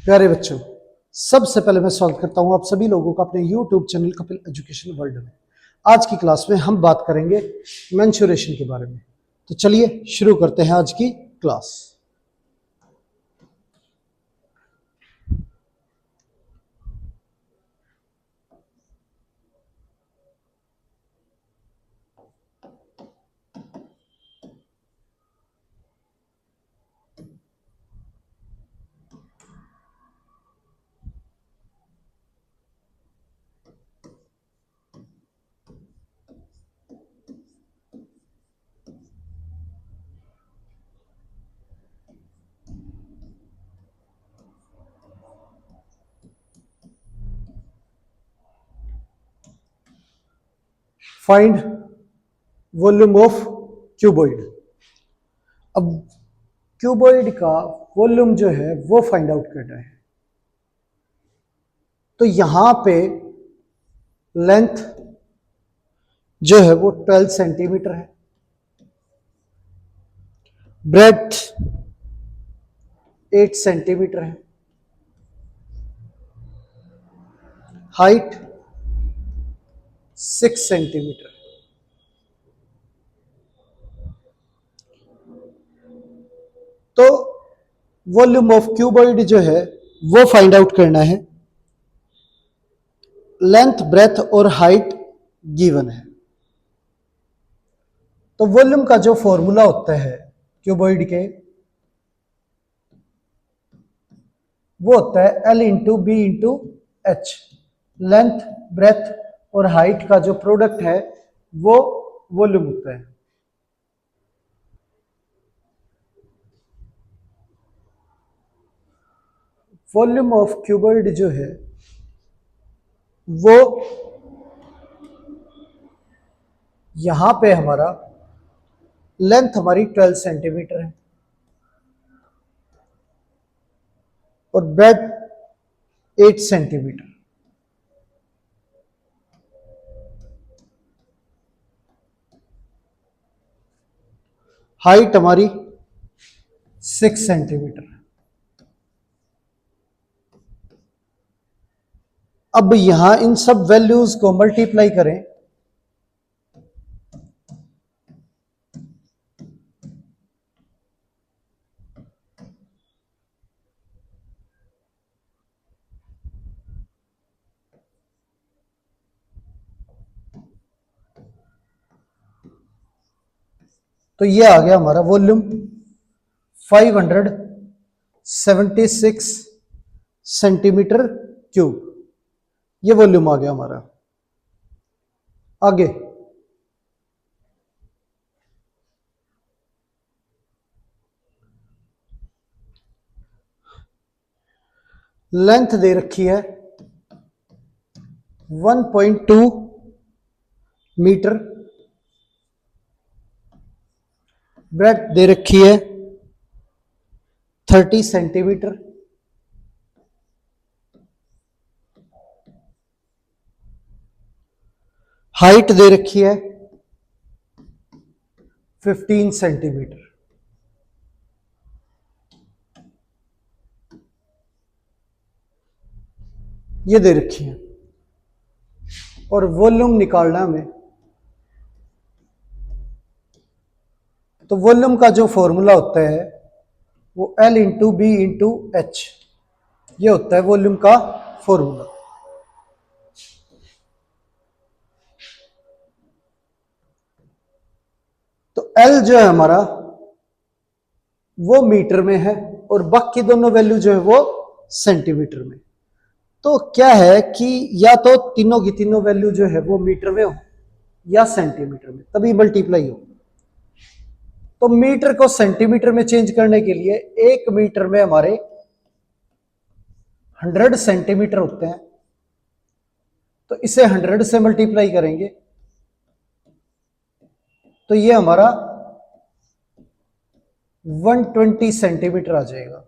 प्यारे बच्चों, सबसे पहले मैं स्वागत करता हूं आप सभी लोगों का अपने YouTube channel Kapil education world में। आज की क्लास में हम बात करेंगे मेंसुरेशन के बारे में। तो चलिए शुरू करते हैं आज की class. Find volume of cuboid. अब क्यूबॉइड का वॉल्यूम जो है वो फाइंड आउट करना है। तो यहां पे लेंथ जो है वो 12 सेंटीमीटर है, ब्रेड्थ 8 सेंटीमीटर है, हाइट 6 सेंटीमीटर है। तो वॉल्यूम ऑफ क्यूबॉइड जो है वो फाइंड आउट करना है। लेंथ, ब्रेथ और हाइट गिवन है। तो वॉल्यूम का जो फॉर्मूला होता है क्यूबॉइड के, वो होता है L into B into H. Length, breadth और हाइट का जो प्रोडक्ट है वो वॉल्यूम होता है। वॉल्यूम ऑफ क्यूबॉइड जो है वो यहां पे हमारा लेंथ हमारी 12 सेंटीमीटर है और ब्रेथ 8 सेंटीमीटर। हाइट हमारी 6 सेंटीमीटर। अब यहां इन सब वैल्यूज को मल्टीप्लाई करें तो ये आ गया हमारा वॉल्यूम 576 सेंटीमीटर क्यूब। ये वॉल्यूम आ गया हमारा। आगे लेंथ दे रखी है 1.2 मीटर, ब्रेथ दे रखी है 30 सेंटीमीटर, हाइट दे रखी है 15 सेंटीमीटर। ये दे रखी है और वॉल्यूम निकालना हमें। तो वॉल्यूम का जो फॉर्मूला होता है वो L into B into H. ये होता है वॉल्यूम का फॉर्मूला। तो L जो है हमारा वो मीटर में है और बाकी दोनों वैल्यू जो है वो सेंटीमीटर में। तो क्या है कि या तो तीनों की तीनों वैल्यू जो है वो मीटर में हो या सेंटीमीटर में, तभी मल्टीप्लाई हो। तो मीटर को सेंटीमीटर में चेंज करने के लिए 1 मीटर में हमारे 100 सेंटीमीटर होते हैं। तो इसे 100 से मल्टीप्लाई करेंगे तो ये हमारा 120 सेंटीमीटर आ जाएगा।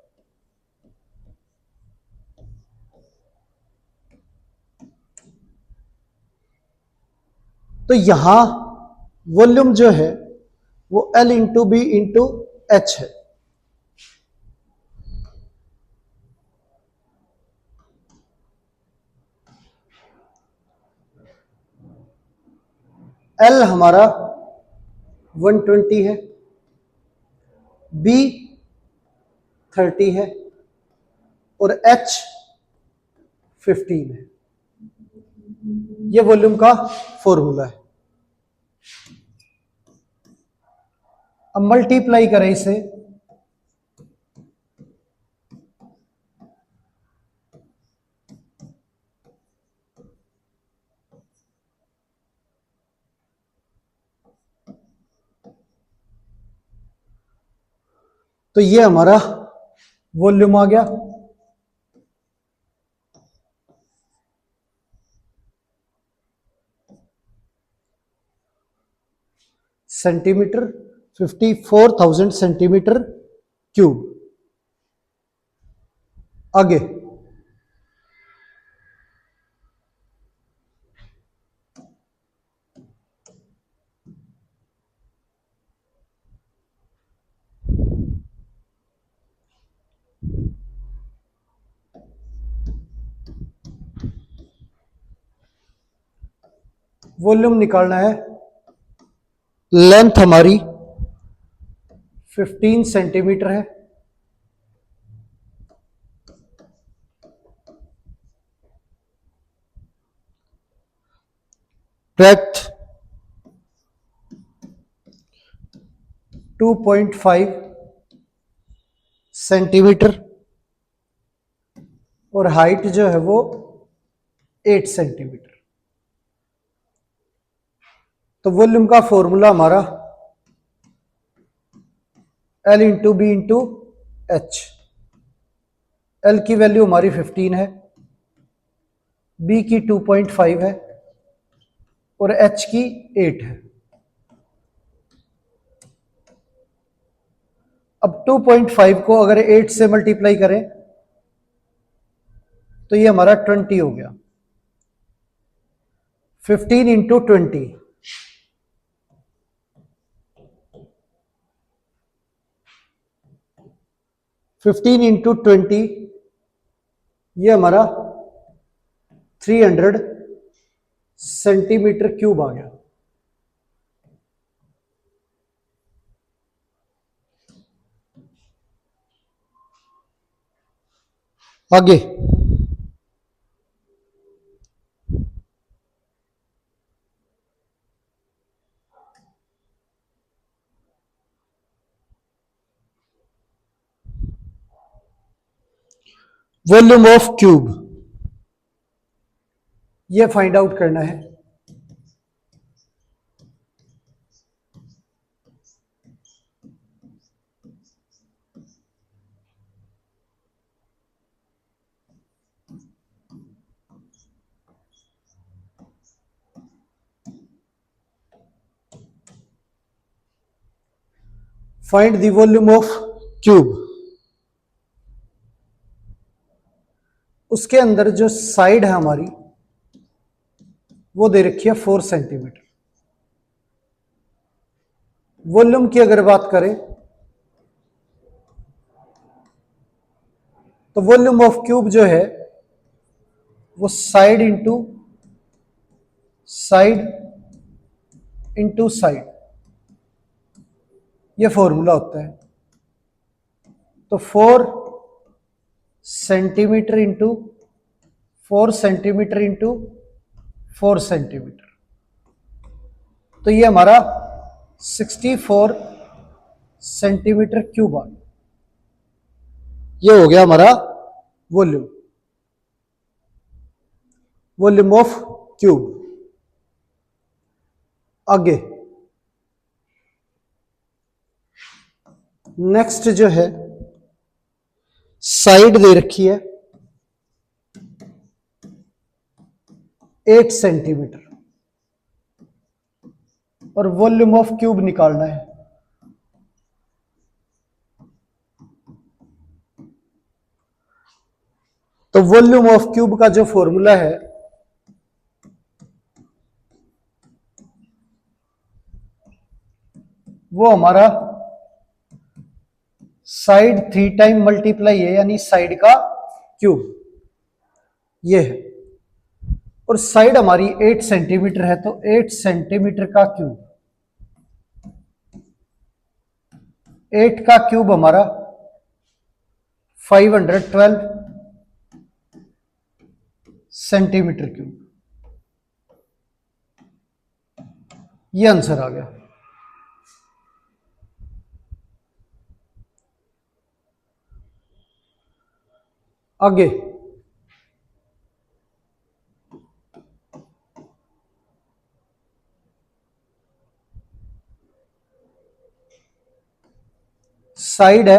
तो यहां वॉल्यूम जो है वो L into B into H है। एल हमारा 120 है, बी 30 है और एच 15 है। ये वॉल्यूम का फॉर्मूला है। अब मल्टीप्लाई करें इसे तो ये हमारा वॉल्यूम आ गया। Centimetre 54,000 centimetre cube. आगे वॉल्यूम निकालना है। लेंथ हमारी 15 सेंटीमीटर है, ब्रेड्थ 2.5 सेंटीमीटर और हाइट जो है वो 8 सेंटीमीटर। तो वॉल्यूम का फॉर्मूला हमारा L into B into H. L की वैल्यू हमारी 15 है, बी की 2.5 है और एच की 8 है। अब 2.5 को अगर 8 से मल्टीप्लाई करें तो ये हमारा 20 हो गया। 15 इंटू 20 15 इंटू 20 ये हमारा 300 सेंटीमीटर क्यूब आ गया। आगे वॉल्यूम ऑफ क्यूब ये फाइंड आउट करना है। Find the volume of cube. उसके अंदर जो साइड है हमारी वो दे रखी है 4 सेंटीमीटर। वॉल्यूम की अगर बात करें तो वॉल्यूम ऑफ क्यूब जो है वो साइड इंटू साइड ये फॉर्मूला होता है। तो 4 centimetre into 4 centimetre into 4 centimetre तो ये हमारा 64 सेंटीमीटर क्यूब आ गया। ये हो गया हमारा वॉल्यूम ऑफ क्यूब। आगे नेक्स्ट जो है साइड दे रखी है 8 सेंटीमीटर और वॉल्यूम ऑफ क्यूब निकालना है। तो वॉल्यूम ऑफ क्यूब का जो फॉर्मूला है वो हमारा साइड 3 टाइम मल्टीप्लाई है, यानी साइड का क्यूब ये है। और साइड हमारी 8 सेंटीमीटर है, तो 8 सेंटीमीटर का क्यूब, 8 का क्यूब हमारा 512 सेंटीमीटर क्यूब। ये आंसर आ गया। आगे साइड है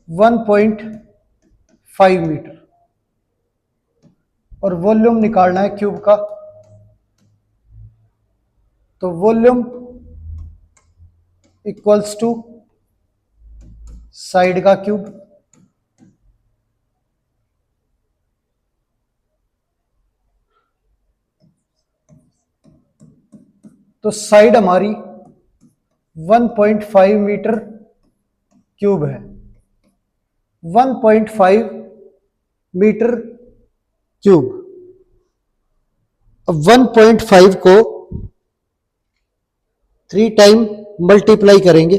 1.5 मीटर और वॉल्यूम निकालना है क्यूब का। तो वॉल्यूम इक्वल्स टू साइड का क्यूब, तो साइड हमारी 1.5 मीटर क्यूब है। 1.5 मीटर क्यूब। अब 1.5 को 3 टाइम मल्टीप्लाई करेंगे,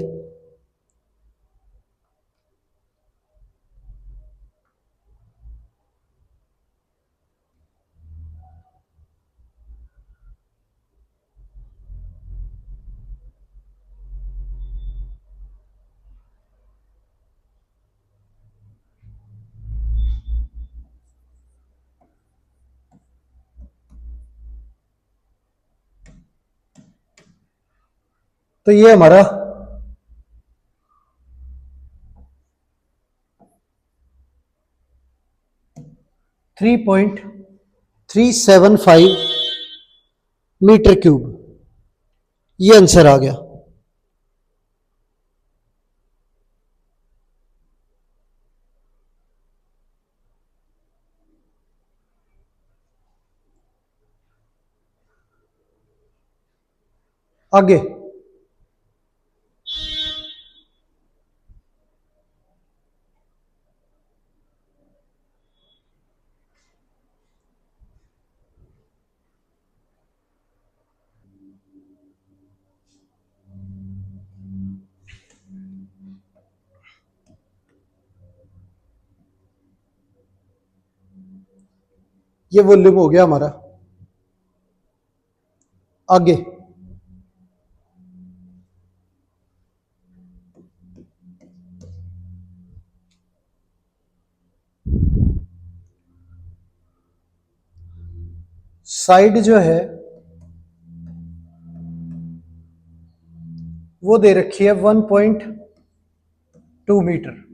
तो ये हमारा 3.375 मीटर क्यूब, ये आंसर आ गया। आगे ये वॉल्यूम हो गया हमारा। आगे साइड जो है वो दे रखी है 1.2 मीटर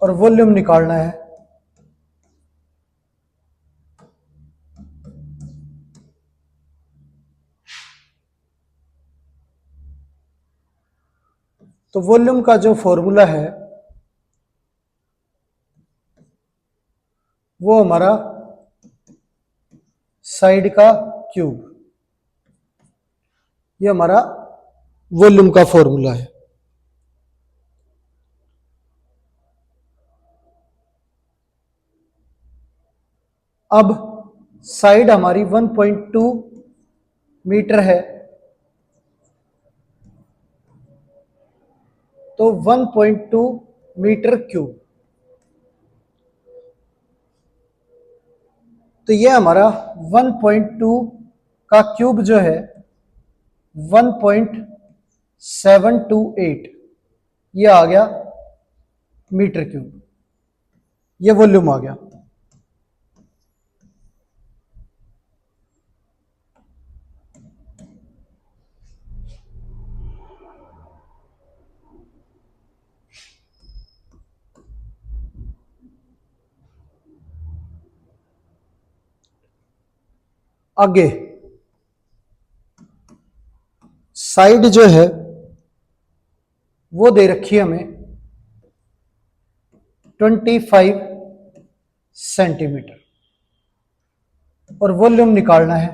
और वॉल्यूम निकालना है तो वॉल्यूम का जो फॉर्मूला है वो हमारा साइड का क्यूब, ये हमारा वॉल्यूम का फॉर्मूला है। अब साइड हमारी 1.2 मीटर है, तो 1.2 मीटर क्यूब, तो ये हमारा 1.2 का क्यूब जो है 1.728, ये आ गया मीटर क्यूब, ये वॉल्यूम आ गया। आगे साइड जो है वो दे रखी है हमें 25 सेंटीमीटर और वॉल्यूम निकालना है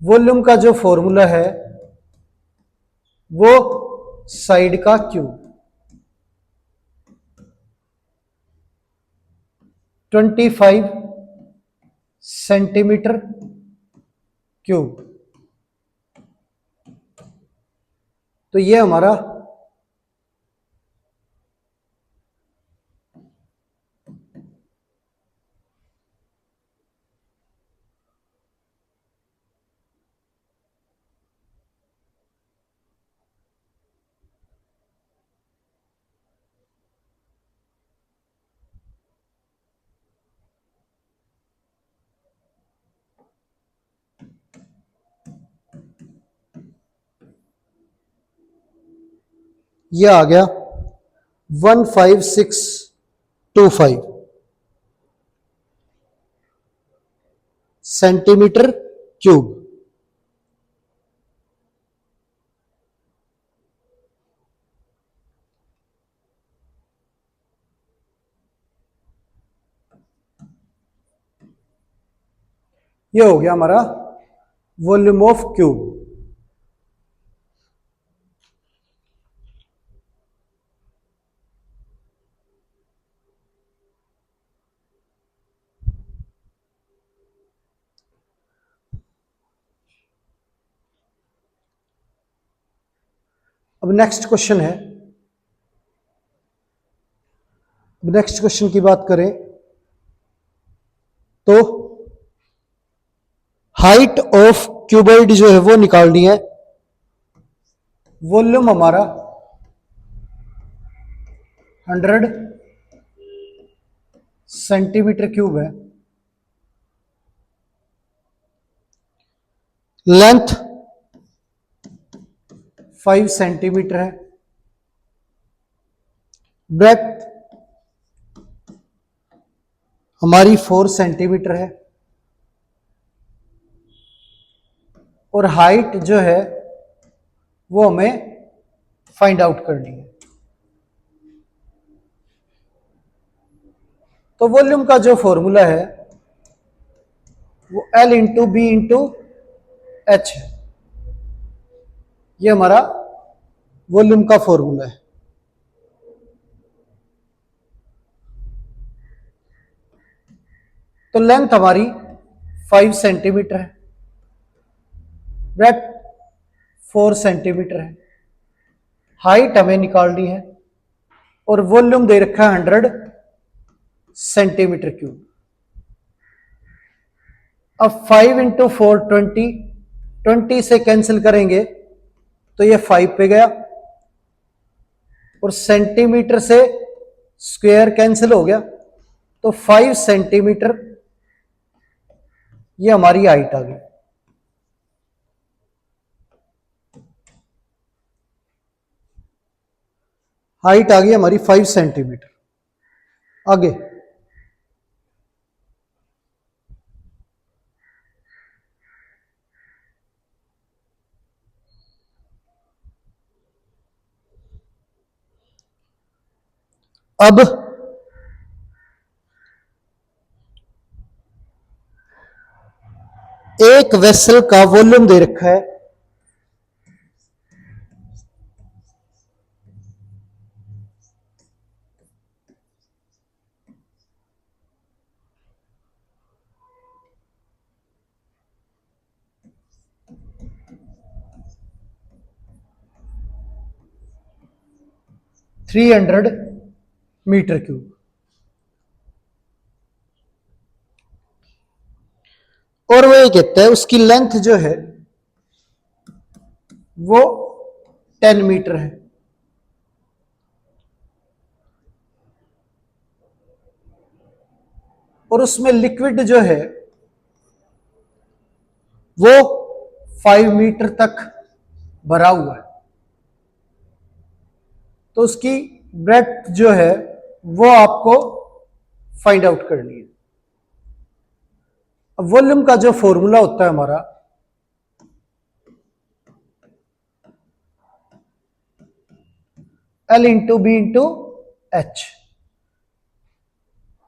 वॉल्यूम का जो फॉर्मूला है वो साइड का क्यूब 25 सेंटीमीटर क्यूब। तो ये हमारा ये आ गया 15625 सेंटीमीटर क्यूब। ये हो गया हमारा वॉल्यूम ऑफ क्यूब। अब नेक्स्ट क्वेश्चन है, नेक्स्ट क्वेश्चन की बात करें तो हाइट ऑफ क्यूबॉइड जो है वो निकालनी है। वॉल्यूम हमारा 100 सेंटीमीटर क्यूब है, लेंथ 5 सेंटीमीटर है, ब्रेथ हमारी 4 सेंटीमीटर है और हाइट जो है वो हमें फाइंड आउट करनी है। तो वॉल्यूम का जो फॉर्मूला है वो L into B into H है। ये हमारा वॉल्यूम का फॉर्मूला है। तो लेंथ हमारी 5 सेंटीमीटर है, ब्रेथ 4 सेंटीमीटर है, हाइट हमें निकालनी है और वॉल्यूम दे रखा है 100 सेंटीमीटर क्यूब। अब 5 इंटू 4 20 से कैंसिल करेंगे तो ये 5 पे गया और सेंटीमीटर से स्क्वायर कैंसिल हो गया तो 5 सेंटीमीटर ये हमारी हाइट आ गई। हाइट आ गई हमारी 5 सेंटीमीटर। आगे अब एक वेसल का वॉल्यूम दे रखा है 300 मीटर क्यूब और वो ये कहता है उसकी लेंथ जो है वो 10 मीटर है। और उसमें लिक्विड जो है वो 5 मीटर तक भरा हुआ है। तो उसकी ब्रेथ जो है वो आपको फाइंड आउट करनी है। अब वॉल्यूम का जो फॉर्मूला होता है हमारा L into B into H.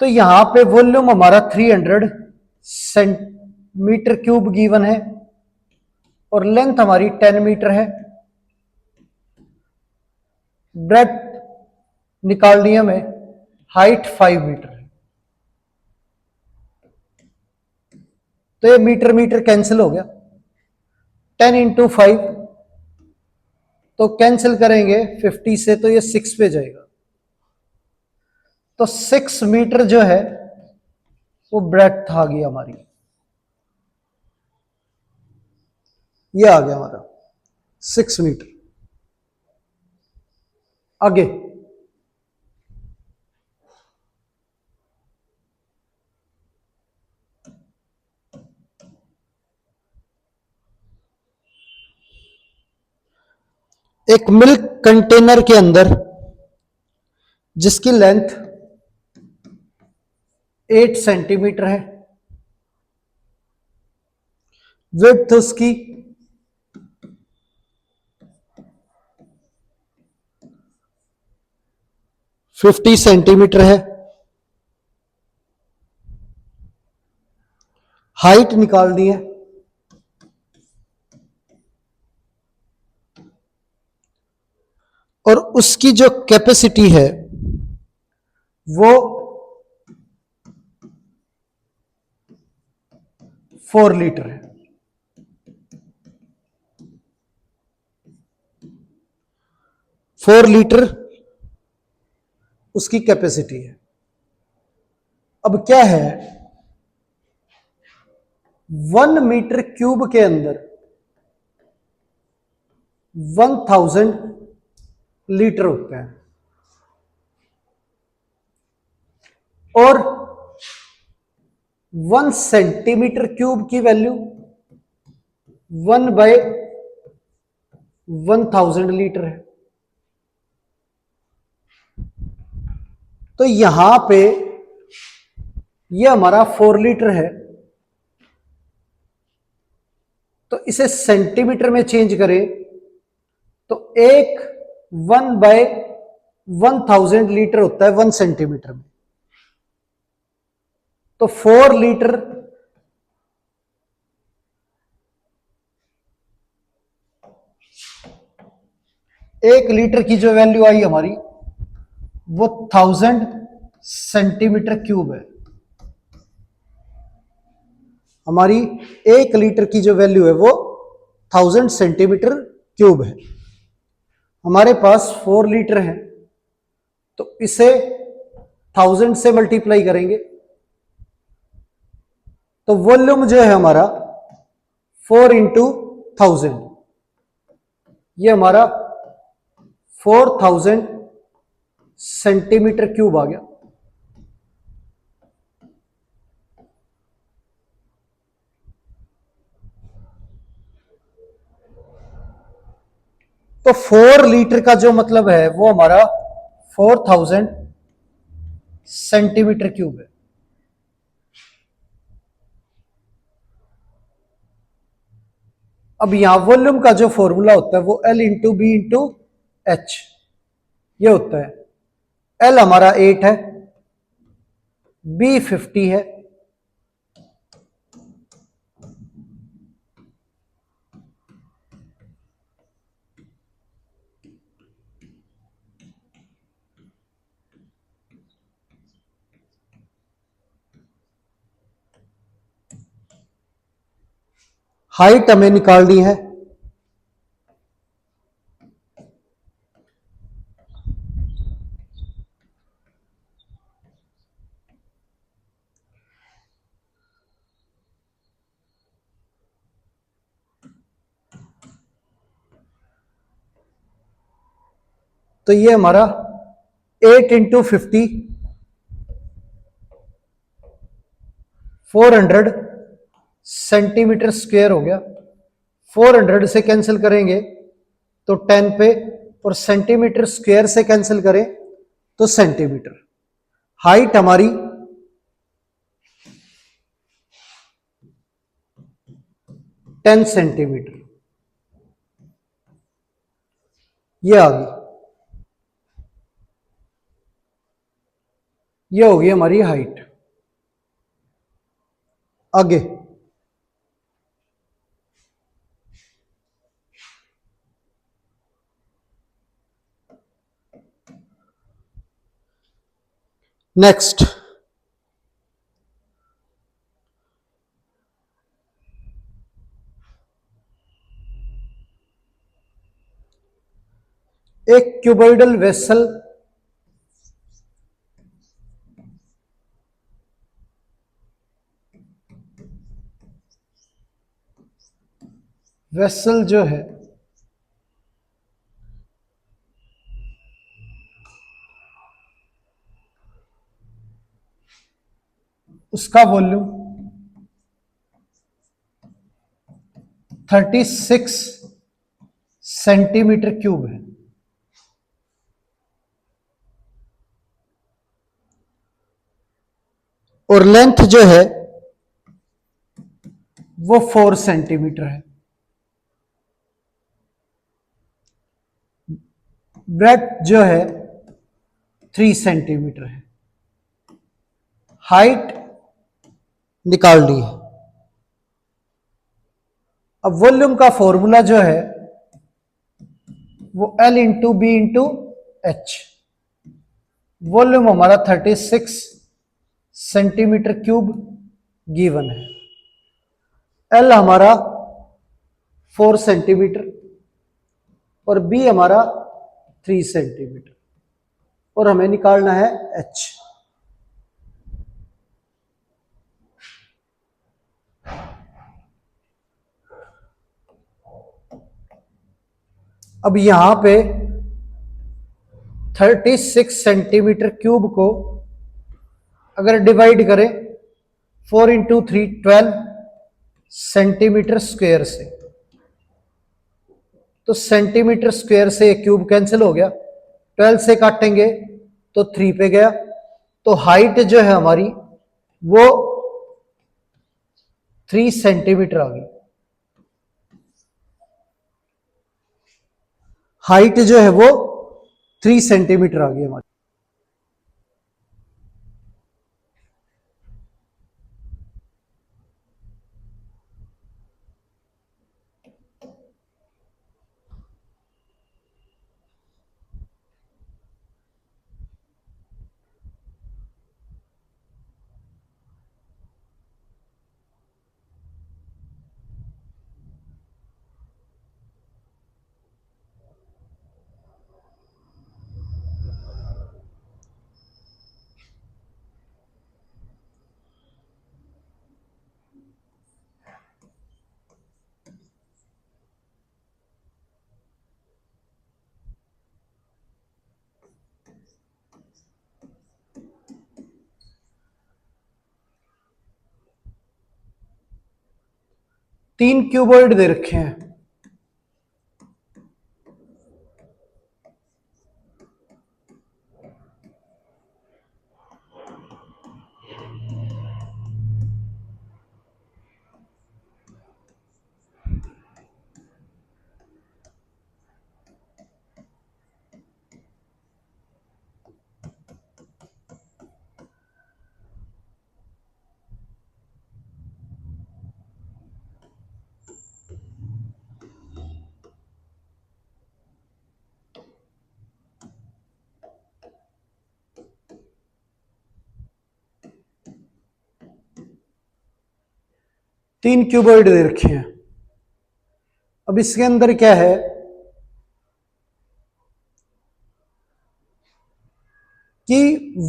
तो यहां पे वॉल्यूम हमारा 300 सेंटीमीटर क्यूब गिवन है और लेंथ हमारी 10 मीटर है, ब्रेथ निकालनी है हमें, हाइट 5 मीटर है। तो ये मीटर मीटर कैंसिल हो गया, 10 इंटू 5 तो कैंसिल करेंगे 50 से तो ये 6 पे जाएगा। तो 6 मीटर जो है वो ब्रेथ आ गई हमारी, ये आ गया हमारा 6 मीटर। आगे एक मिल्क कंटेनर के अंदर जिसकी लेंथ 8 सेंटीमीटर है, विड्थ उसकी 50 सेंटीमीटर है, हाइट निकालनी है, और उसकी जो कैपेसिटी है वो 4 लीटर है। 4 लीटर उसकी कैपेसिटी है। अब क्या है, 1 मीटर क्यूब के अंदर 1000 लीटर होते हैं, और 1 सेंटीमीटर क्यूब की वैल्यू 1/1000 लीटर है। तो यहां पे ये हमारा 4 लीटर है, तो इसे सेंटीमीटर में चेंज करें तो 1/1000 लीटर होता है 1 सेंटीमीटर में। तो 4 लीटर एक लीटर की जो वैल्यू आई हमारी वो 1000 सेंटीमीटर क्यूब है। हमारी 1 लीटर की जो वैल्यू है वो 1000 सेंटीमीटर क्यूब है। हमारे पास 4 लीटर है, तो इसे 1000 से मल्टीप्लाई करेंगे तो वॉल्यूम जो है हमारा 4 इंटू 1000, ये हमारा 4000 सेंटीमीटर क्यूब आ गया। तो 4 लीटर का जो मतलब है वो हमारा 4000 सेंटीमीटर क्यूब है। अब यहां वॉल्यूम का जो फॉर्मूला होता है वो L into B into H ये होता है। L हमारा 8 है, B 50 है, हाइट हमें निकालनी है, तो ये हमारा 8 इंटू 50 400 सेंटीमीटर स्क्वायर हो गया। 400 से कैंसिल करेंगे तो 10 पे, और सेंटीमीटर स्क्वायर से कैंसिल करें तो सेंटीमीटर। हाइट हमारी 10 सेंटीमीटर ये आ गई, ये होगी हमारी हाइट। आगे नेक्स्ट, एक क्यूबॉइडल वेसल जो है उसका वॉल्यूम 36 सेंटीमीटर क्यूब है। और लेंथ जो है वो 4 सेंटीमीटर है। ब्रेड्थ जो है 3 सेंटीमीटर है। हाइट निकाल ली है। अब वॉल्यूम का फॉर्मूला जो है वो L into B into H. Volume हमारा 36 सेंटीमीटर क्यूब गिवन है। L हमारा 4 सेंटीमीटर और B हमारा 3 सेंटीमीटर और हमें निकालना है H। अब यहां पे 36 सेंटीमीटर क्यूब को अगर डिवाइड करें 4 इंटू 3 12 सेंटीमीटर स्क्वायर से, तो सेंटीमीटर स्क्वायर से क्यूब कैंसिल हो गया, 12 से काटेंगे तो 3 पे गया, तो हाइट जो है हमारी वो 3 सेंटीमीटर आ गई। हाइट जो है वो 3 सेंटीमीटर आ गई हमारी। तीन क्यूबॉइड दे रखे हैं। तीन क्यूबॉइड दे रखे हैं। अब इसके अंदर क्या है कि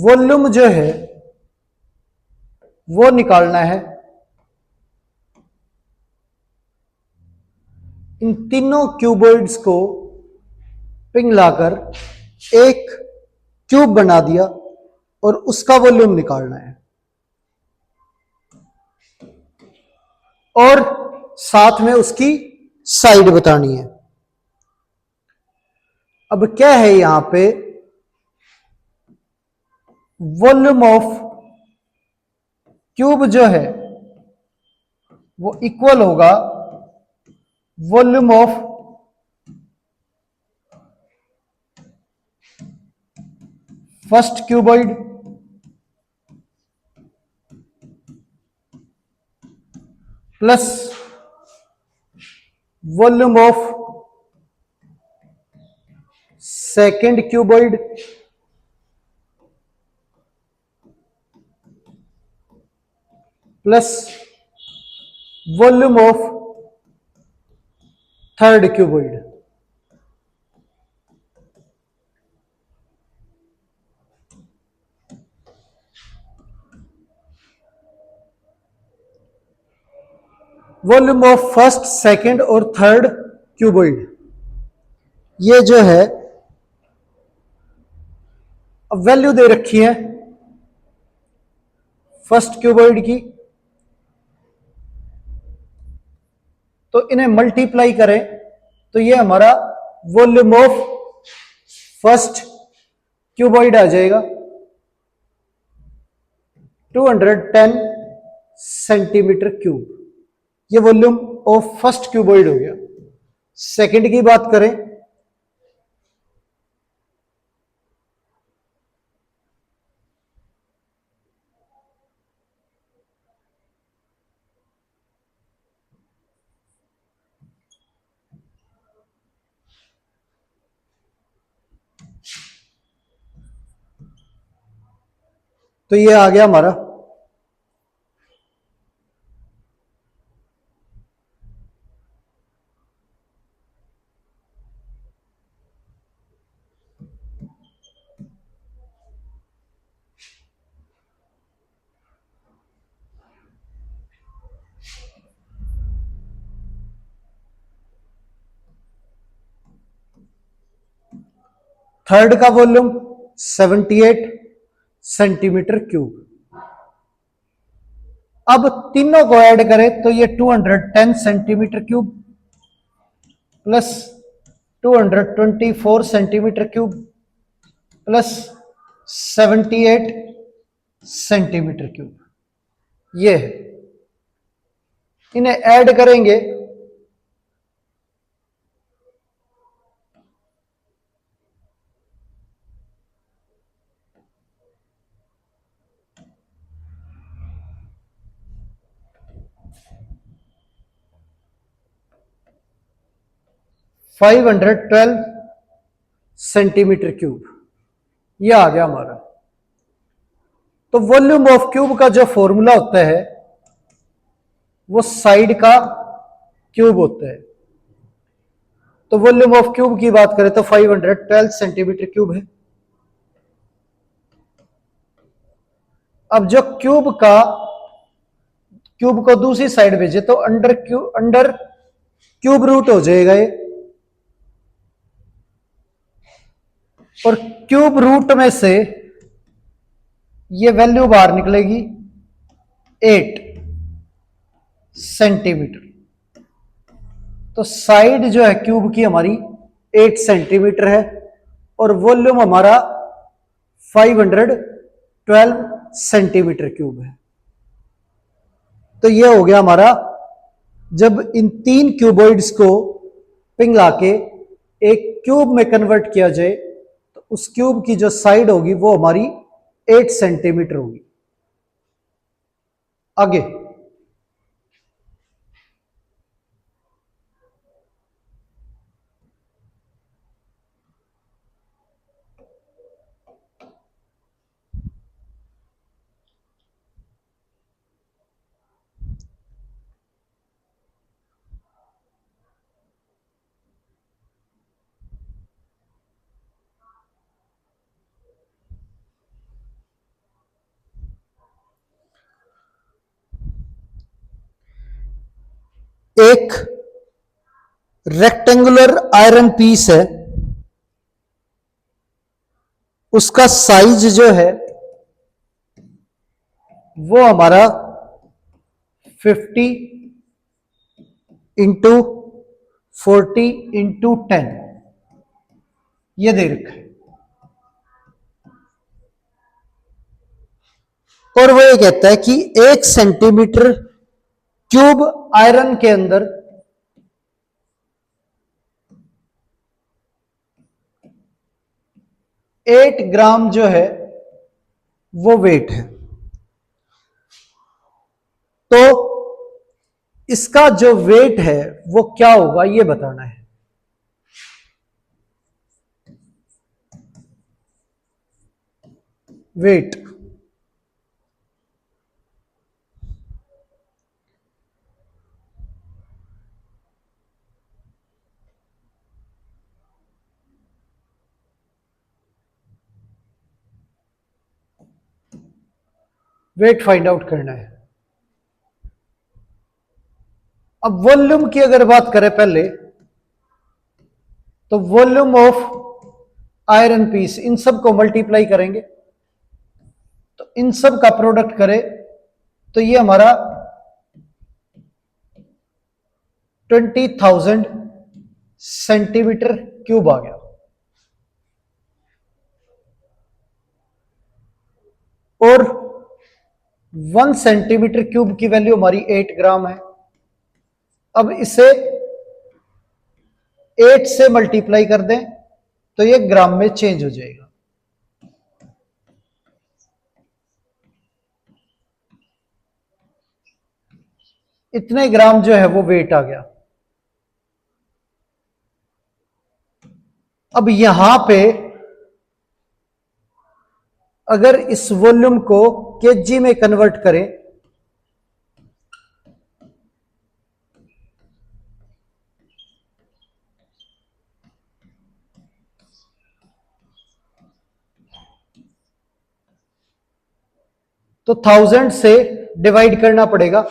वॉल्यूम जो है वो निकालना है। इन तीनों क्यूबॉइड्स को पिघलाकर एक क्यूब बना दिया और उसका वॉल्यूम निकालना है। और साथ में उसकी साइड बतानी है। अब क्या है यहां पे, वॉल्यूम ऑफ क्यूब जो है वो इक्वल होगा volume of first cuboid plus volume of second cuboid plus volume of third cuboid. Volume of first, second और थर्ड क्यूबॉइड, ये जो है अब वैल्यू दे रखी है फर्स्ट क्यूबॉइड की, तो इन्हें मल्टीप्लाई करें तो ये हमारा वॉल्यूम ऑफ फर्स्ट क्यूबॉइड आ जाएगा 210 सेंटीमीटर क्यूब। ये वॉल्यूम ऑफ फर्स्ट क्यूबॉइड हो गया। सेकंड की बात करें तो ये आ गया हमारा थर्ड का वॉल्यूम 78 सेंटीमीटर क्यूब। अब तीनों को ऐड करें तो ये 210 centimetre cube plus 224 centimetre cube plus 78 centimetre cube, ये है। इन्हें ऐड करेंगे 512 सेंटीमीटर क्यूब, ये आ गया हमारा। तो वॉल्यूम ऑफ क्यूब का जो फॉर्मूला होता है वो साइड का क्यूब होता है। तो वॉल्यूम ऑफ क्यूब की बात करें तो 512 सेंटीमीटर क्यूब है। अब जो क्यूब को दूसरी साइड भेजे तो अंडर क्यूब रूट हो जाएगा ये, और क्यूब रूट में से ये वैल्यू बाहर निकलेगी 8 सेंटीमीटर। तो साइड जो है क्यूब की हमारी 8 सेंटीमीटर है और वॉल्यूम हमारा 512 सेंटीमीटर क्यूब है। तो ये हो गया हमारा, जब इन तीन क्यूबॉइड्स को पिघला के एक क्यूब में कन्वर्ट किया जाए तो उस क्यूब की जो साइड होगी वो हमारी 8 सेंटीमीटर होगी। आगे एक रेक्टेंगुलर आयरन पीस है, उसका साइज जो है वो हमारा 50 इंटू 40 इंटू 10 ये दे रखा है। और वो ये कहता है कि 1 सेंटीमीटर क्यूब आयरन के अंदर 8 ग्राम जो है वो वेट है। तो इसका जो वेट है वो क्या होगा ये बताना है। वेट वेट फाइंड आउट करना है। अब वॉल्यूम की अगर बात करें पहले, तो वॉल्यूम ऑफ आयरन पीस, इन सब को मल्टीप्लाई करेंगे तो इन सब का प्रोडक्ट करें तो ये हमारा 20,000 सेंटीमीटर क्यूब आ गया। और 1 सेंटीमीटर क्यूब की वैल्यू हमारी 8 ग्राम है। अब इसे 8 से मल्टीप्लाई कर दें तो ये ग्राम में चेंज हो जाएगा। इतने ग्राम जो है वो वेट आ गया। अब यहां पे अगर इस वॉल्यूम को केजी में कन्वर्ट करें तो 1000 से डिवाइड करना पड़ेगा,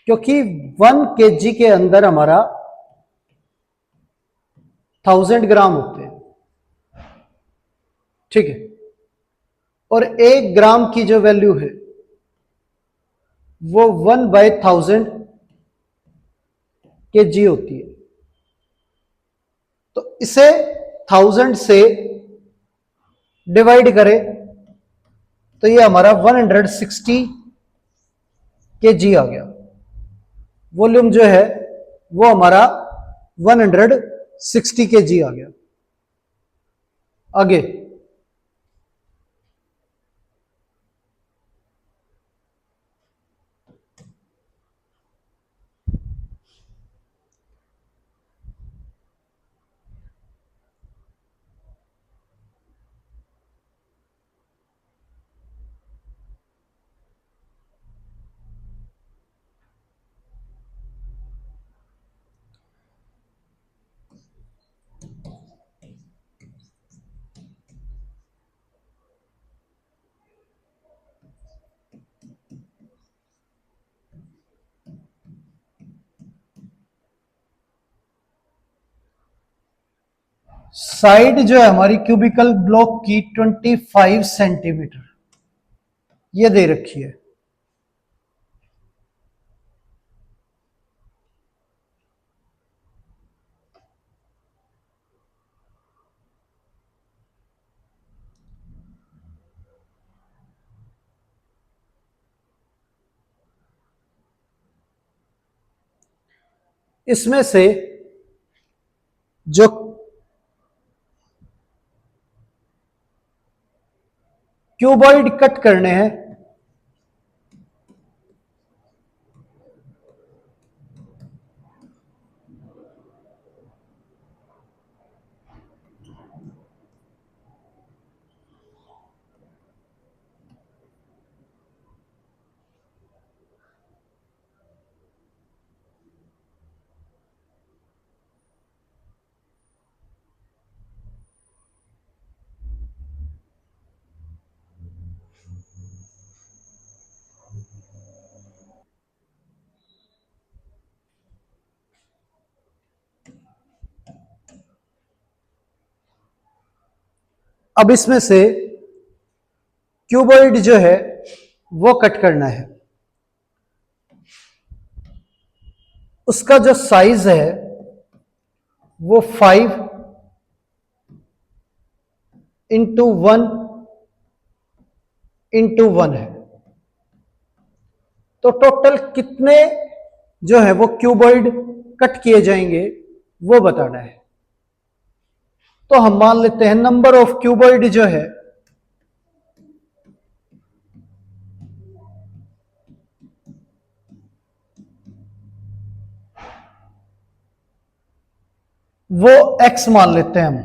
क्योंकि 1 केजी के अंदर हमारा 1000 ग्राम होते हैं, ठीक है। और 1 ग्राम की जो वैल्यू है वो 1/1000 केजी होती है। तो इसे 1000 से डिवाइड करें तो ये हमारा 160 केजी आ गया। वॉल्यूम जो है वो हमारा 160 केजी आ गया। आगे साइड जो है हमारी क्यूबिकल ब्लॉक की 25 सेंटीमीटर ये दे रखी है। इसमें से जो क्यूबॉइड कट करने हैं अब इसमें से क्यूबॉइड जो है वो कट करना है। उसका जो साइज है वो 5 इंटू 1 इंटू 1 है। तो टोटल कितने जो है वो क्यूबॉइड कट किए जाएंगे वो बताना है। तो हम मान लेते हैं नंबर ऑफ क्यूबॉइड जो है वो x मान लेते हैं। हम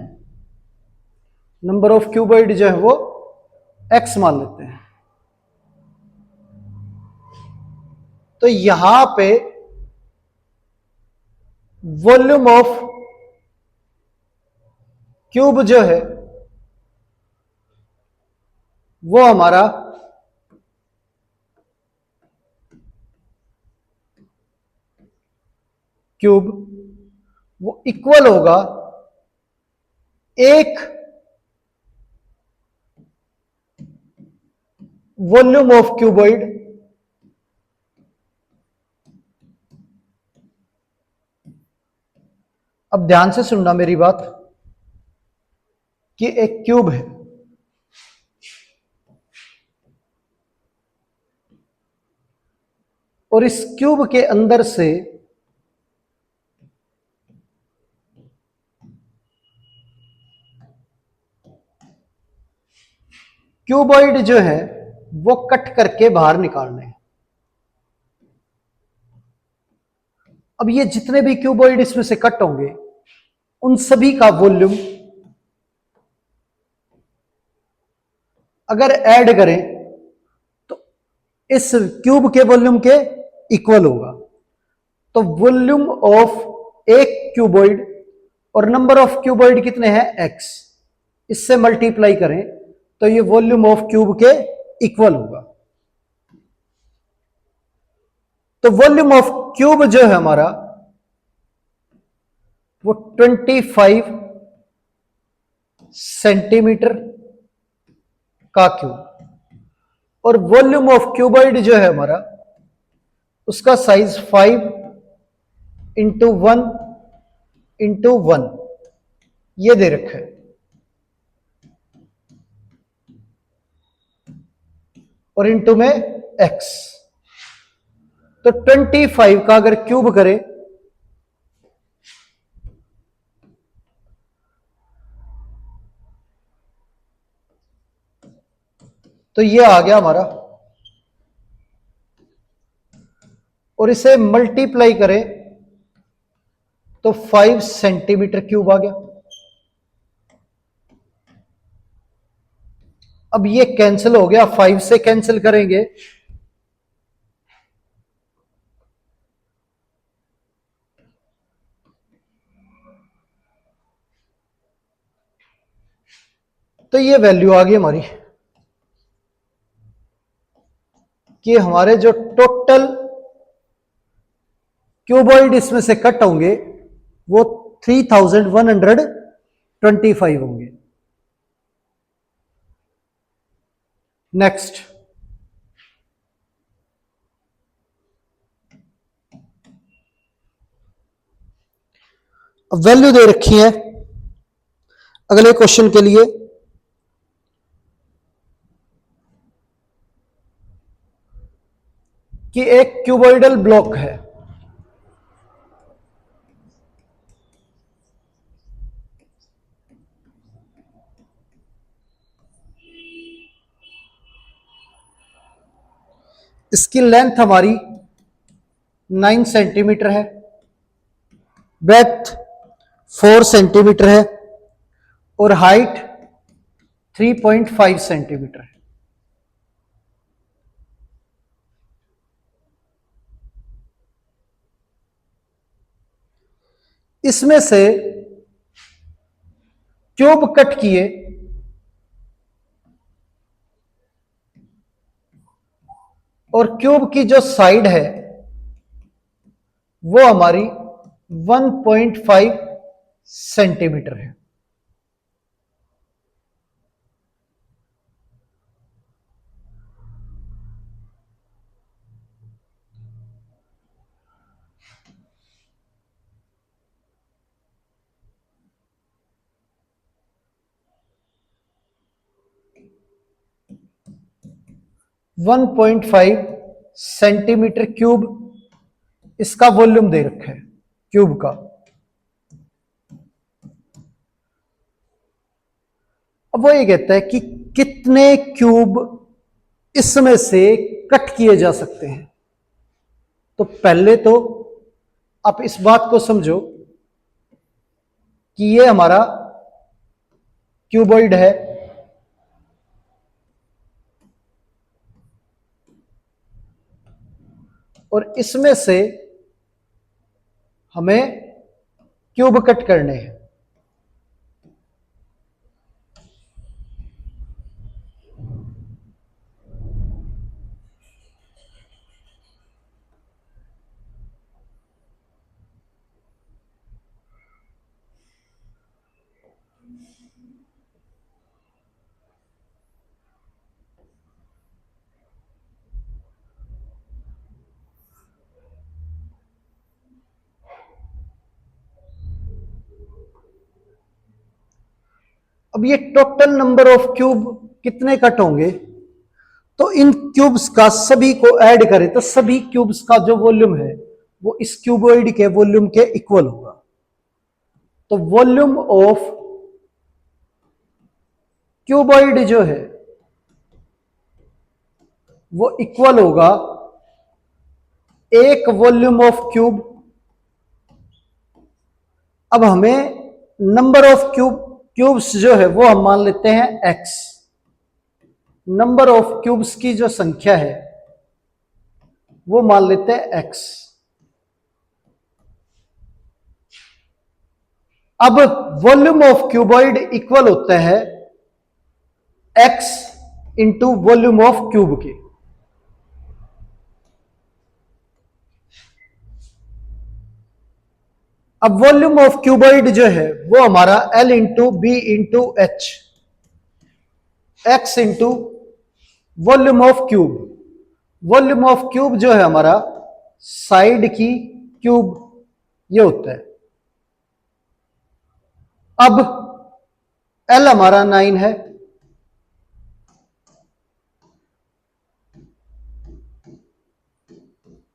नंबर ऑफ क्यूबॉइड जो है वो x मान लेते हैं। तो यहां पे वॉल्यूम ऑफ क्यूब जो है वो हमारा क्यूब वो इक्वल होगा एक वॉल्यूम ऑफ क्यूबॉइड अब ध्यान से सुनना मेरी बात कि एक क्यूब है और इस क्यूब के अंदर से क्यूबॉइड जो है वो कट करके बाहर निकालने हैं। अब ये जितने भी क्यूबॉइड इसमें से कट होंगे उन सभी का वॉल्यूम अगर ऐड करें तो इस क्यूब के वॉल्यूम के इक्वल होगा। तो वॉल्यूम ऑफ एक क्यूबॉइड और नंबर ऑफ क्यूबॉइड कितने हैं x, इससे मल्टीप्लाई करें तो ये वॉल्यूम ऑफ क्यूब के इक्वल होगा। तो वॉल्यूम ऑफ क्यूब जो है हमारा वो 25 सेंटीमीटर का क्यूब और वॉल्यूम ऑफ क्यूबॉइड जो है हमारा उसका साइज 5 इंटू 1 इंटू 1 ये दे रखा है और इंटू में x। तो 25 का अगर क्यूब करें तो ये आ गया हमारा और इसे मल्टीप्लाई करें तो 5 सेंटीमीटर क्यूब आ गया। अब ये कैंसिल हो गया, 5 से कैंसिल करेंगे तो ये वैल्यू आ गई हमारी कि हमारे जो टोटल क्यूबॉइड इसमें से कट होंगे वो 3125 होंगे। नेक्स्ट, अब वैल्यू दे रखी है अगले क्वेश्चन के लिए कि एक क्यूबॉइडल ब्लॉक है इसकी लेंथ हमारी 9 सेंटीमीटर है, ब्रेथ 4 सेंटीमीटर है और हाइट 3.5 सेंटीमीटर है। इसमें से क्यूब कट किए और क्यूब की जो साइड है वो हमारी 1.5 सेंटीमीटर है। वन 1.5 सेंटीमीटर क्यूब इसका वॉल्यूम दे रखा है क्यूब का। अब वो ये कहता है कि कितने क्यूब इसमें से कट किए जा सकते हैं। तो पहले तो आप इस बात को समझो कि ये हमारा क्यूबॉइड है और इसमें से हमें क्यूब कट करने हैं। अब ये टोटल नंबर ऑफ क्यूब कितने कट होंगे, तो इन क्यूब्स का सभी को ऐड करें तो सभी क्यूब्स का जो वॉल्यूम है वो इस क्यूबॉइड के वॉल्यूम के इक्वल होगा। तो वॉल्यूम ऑफ क्यूबॉइड जो है वो इक्वल होगा एक वॉल्यूम ऑफ क्यूब। अब हमें नंबर ऑफ क्यूब्स जो है वो हम मान लेते हैं x। नंबर ऑफ क्यूब्स की जो संख्या है वो मान लेते हैं x। अब वॉल्यूम ऑफ क्यूबॉइड इक्वल होता है x into volume of cube के। अब वॉल्यूम ऑफ क्यूबॉइड जो है वो हमारा L into B into H, X into volume of cube. Volume of cube जो है हमारा साइड की क्यूब ये होता है। अब L हमारा 9 है,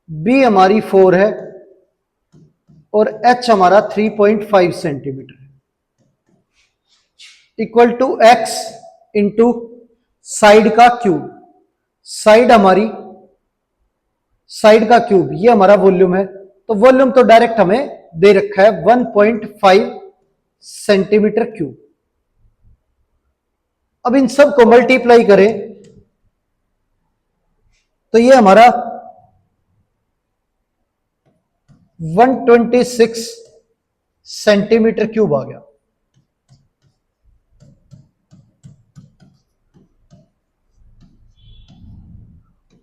B हमारी 4 है और H हमारा 3.5 सेंटीमीटर है, equal to x into side का क्यूब। साइड का क्यूब ये हमारा वॉल्यूम है। तो वॉल्यूम तो डायरेक्ट हमें दे रखा है 1.5 सेंटीमीटर क्यूब। अब इन सब को मल्टीप्लाई करें तो ये हमारा 126 सेंटीमीटर क्यूब आ गया।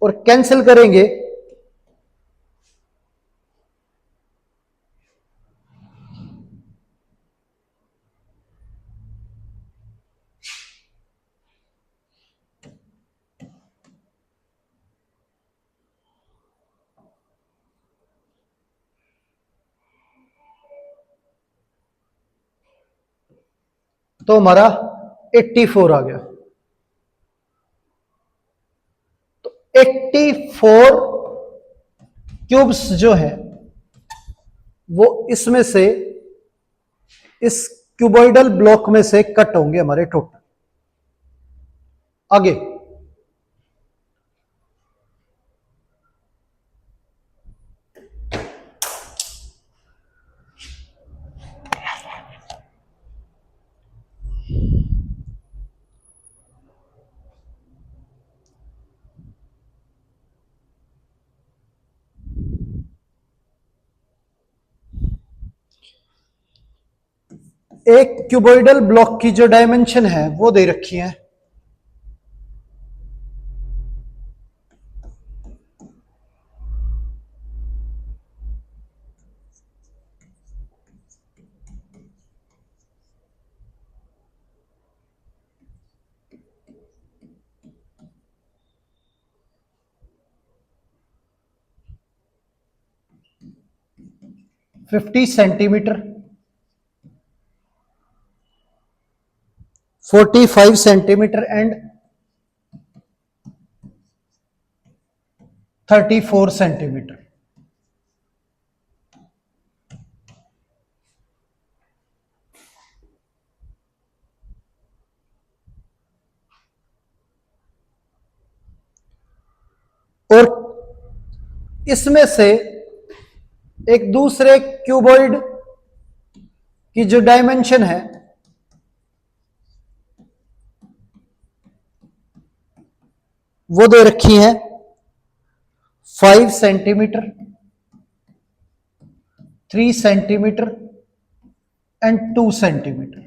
और कैंसिल करेंगे तो हमारा 84 आ गया। तो 84 क्यूब्स जो है वो इसमें से इस क्यूबॉइडल ब्लॉक में से कट होंगे हमारे टोटल। आगे एक क्यूबॉइडल ब्लॉक की जो डायमेंशन है वो दे रखी है 50 सेंटीमीटर, 45 सेंटीमीटर एंड 34 सेंटीमीटर। और इसमें से एक दूसरे क्यूबॉइड की जो डायमेंशन है वो दे रखी है 5 सेंटीमीटर, 3 सेंटीमीटर एंड 2 सेंटीमीटर।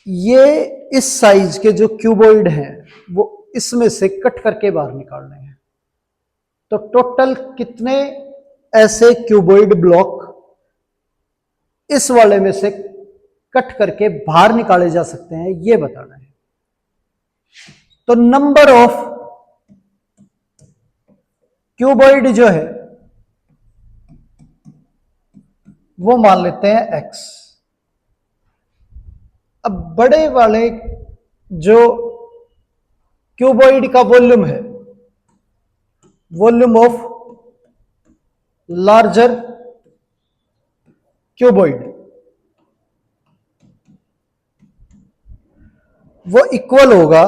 ये इस साइज के जो क्यूबॉइड हैं वो इसमें से कट करके बाहर निकालने हैं। तो टोटल कितने ऐसे क्यूबॉइड ब्लॉक इस वाले में से कट करके बाहर निकाले जा सकते हैं ये बताना है। तो नंबर ऑफ क्यूबॉइड जो है वो मान लेते हैं x। अब बड़े वाले जो क्यूबॉइड का वॉल्यूम है, वॉल्यूम ऑफ लार्जर क्यूबॉइड, वो इक्वल होगा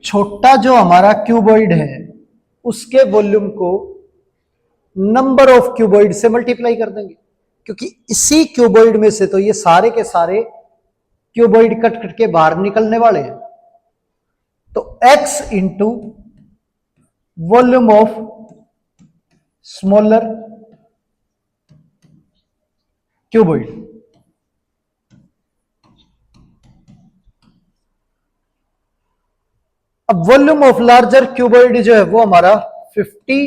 छोटा जो हमारा क्यूबॉइड है उसके वॉल्यूम को नंबर ऑफ क्यूबॉइड से मल्टीप्लाई कर देंगे, क्योंकि इसी क्यूबॉइड में से तो ये सारे के सारे क्यूबॉइड कट कट के बाहर निकलने वाले हैं। तो x into volume of smaller cuboid, अब वॉल्यूम ऑफ लार्जर क्यूबॉइड जो है वो हमारा 50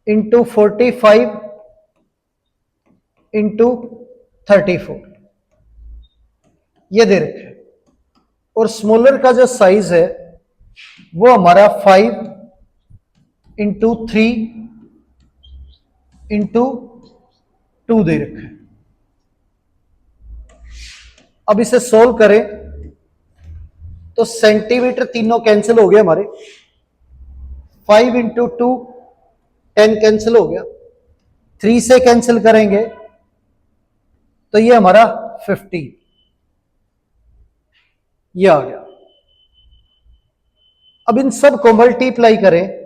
इंटू 45 इंटू 34 ये दे रखे, और स्मॉलर का जो साइज है वो हमारा 5 इंटू 3 इंटू 2 दे रखे। अब इसे सोल्व करें तो सेंटीमीटर तीनों कैंसिल हो गए हमारे, 5 इंटू 2 10 कैंसिल हो गया, 3 से कैंसिल करेंगे तो ये हमारा 50 ये आ गया। अब इन सब को मल्टीप्लाई करें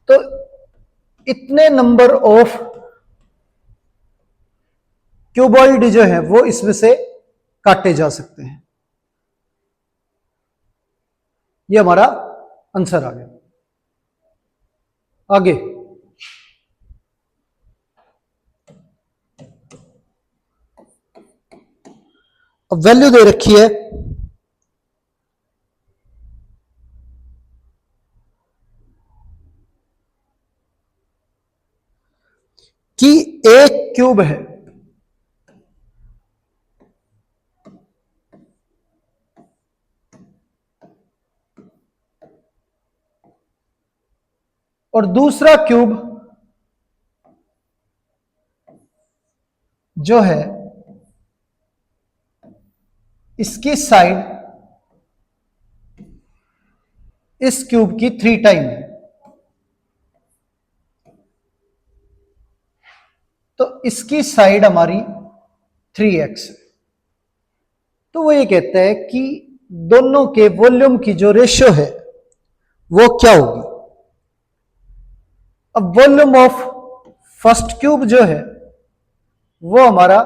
तो इतने नंबर ऑफ क्यूबॉइड जो है वो इसमें से काटे जा सकते हैं। ये हमारा आंसर आ गया। आगे अब वैल्यू दे रखी है कि एक क्यूब है और दूसरा क्यूब जो है इसकी साइड इस क्यूब की 3 टाइम है, तो इसकी साइड हमारी 3x है। तो वो ये कहता है कि दोनों के वॉल्यूम की जो रेशियो है वो क्या होगी। अब वॉल्यूम ऑफ फर्स्ट क्यूब जो है वो हमारा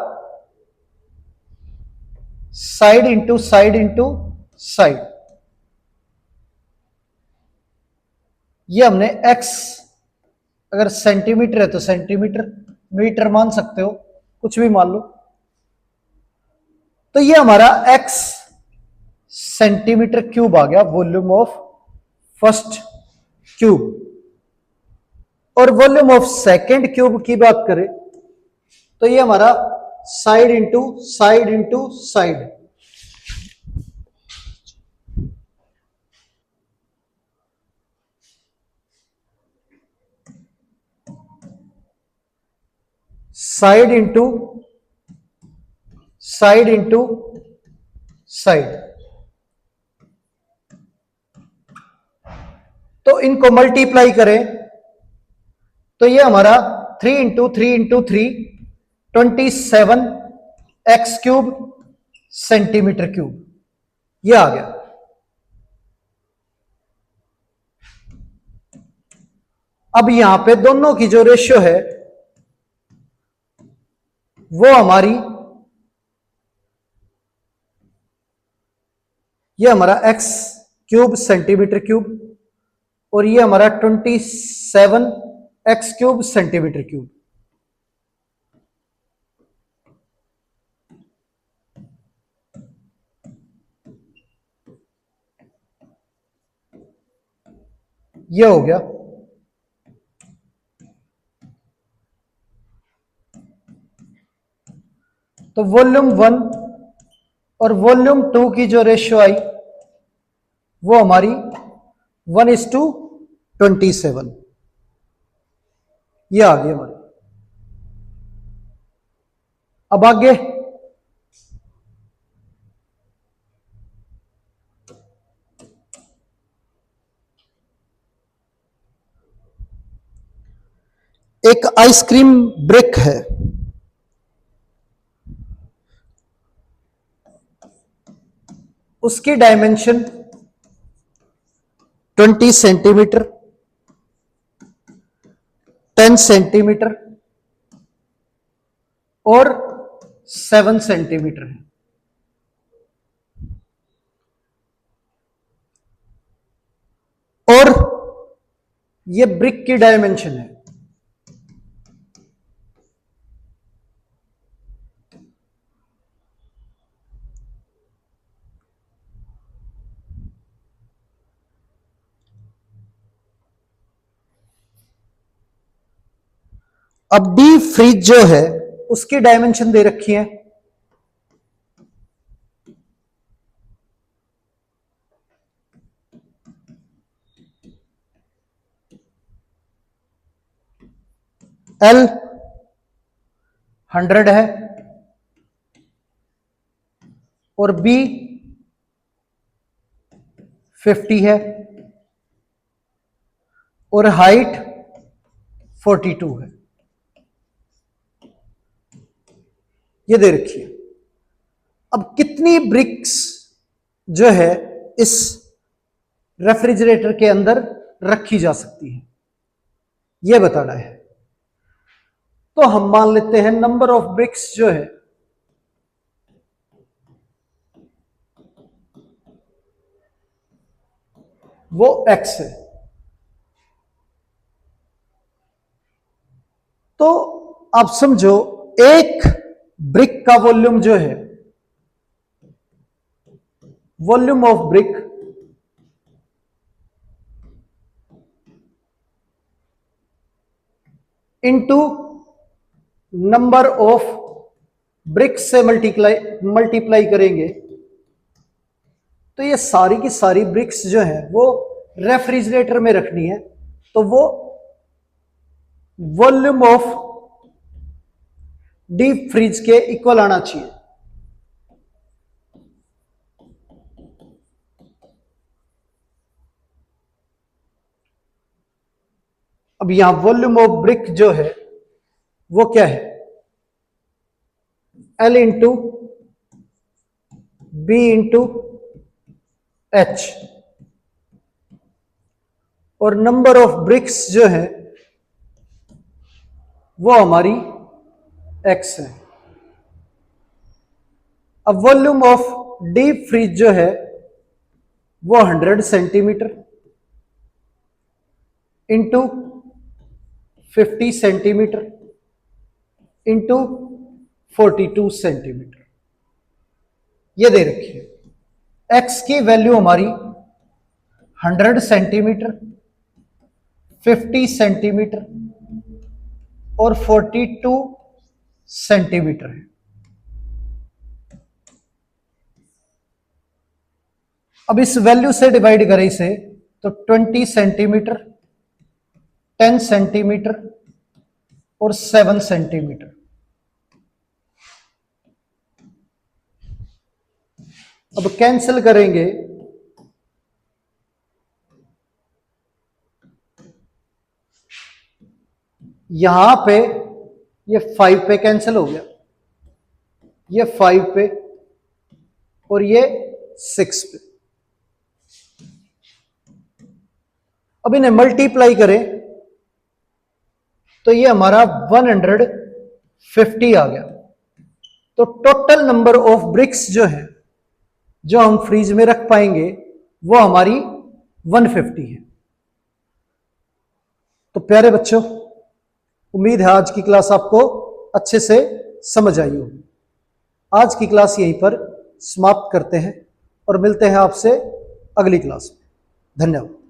side into side into side, ये हमने x अगर सेंटीमीटर है तो सेंटीमीटर, मीटर मान सकते हो, कुछ भी मान लो। तो ये हमारा x सेंटीमीटर क्यूब आ गया वॉल्यूम ऑफ फर्स्ट क्यूब। और वॉल्यूम ऑफ सेकंड क्यूब की बात करें तो ये हमारा side into side into side, side into side into side. तो इनको मल्टीप्लाई करें तो ये हमारा 3 into 3 into 3 27 x cube centimetre cube ये आ गया। अब यहां पे दोनों की जो रेशियो है वो हमारी, ये हमारा एक्स क्यूब सेंटीमीटर क्यूब और ये हमारा 27 एक्स क्यूब सेंटीमीटर क्यूब। ये हो गया। तो वॉल्यूम 1 और वॉल्यूम 2 की जो रेशियो आई वो हमारी 1:27, ये आ गई हमारी। अब आगे एक आइसक्रीम ब्रिक है, उसकी डायमेंशन 20 सेंटीमीटर, 10 सेंटीमीटर और 7 सेंटीमीटर है। और ये ब्रिक की डायमेंशन है। अब डी फ्रिज जो है उसकी डायमेंशन दे रखी है, L 100 है और B 50 है और हाइट 42 है। ये दे रखी है। अब कितनी ब्रिक्स जो है इस रेफ्रिजरेटर के अंदर रखी जा सकती है, यह बताना है। तो हम मान लेते हैं नंबर ऑफ ब्रिक्स जो है वो x है। तो आप समझो एक ब्रिक का वॉल्यूम जो है, volume of brick into number of BRICS से मल्टीप्लाई करेंगे तो ये सारी की सारी ब्रिक्स जो है वो रेफ्रिजरेटर में रखनी है, तो वो वॉल्यूम ऑफ डीप फ्रीज के इक्वल आना चाहिए। अब यहां वॉल्यूम ऑफ ब्रिक जो है वो क्या है, L into B into H, और नंबर ऑफ ब्रिक्स जो है वो हमारी x है। अब वॉल्यूम ऑफ डीप फ्रीज जो है वो 100 centimetre into 50 centimetre into 42 centimetre, ये दे रखी है। x की वैल्यू हमारी 100 सेंटीमीटर, 50 सेंटीमीटर और 42 सेंटीमीटर है। अब इस वैल्यू से डिवाइड करें इसे तो 20 सेंटीमीटर, 10 सेंटीमीटर और 7 सेंटीमीटर। अब कैंसिल करेंगे यहां पे ये 5 पे कैंसिल हो गया, ये 5 पे और ये 6 पे। अब इन्हें मल्टीप्लाई करें तो ये हमारा 150 आ गया। तो टोटल नंबर ऑफ ब्रिक्स जो है जो हम फ्रीज में रख पाएंगे वो हमारी 150 है। तो प्यारे बच्चों, उम्मीद है आज की क्लास आपको अच्छे से समझ आई होगी। आज की क्लास यहीं पर समाप्त करते हैं और मिलते हैं आपसे अगली क्लास में। धन्यवाद।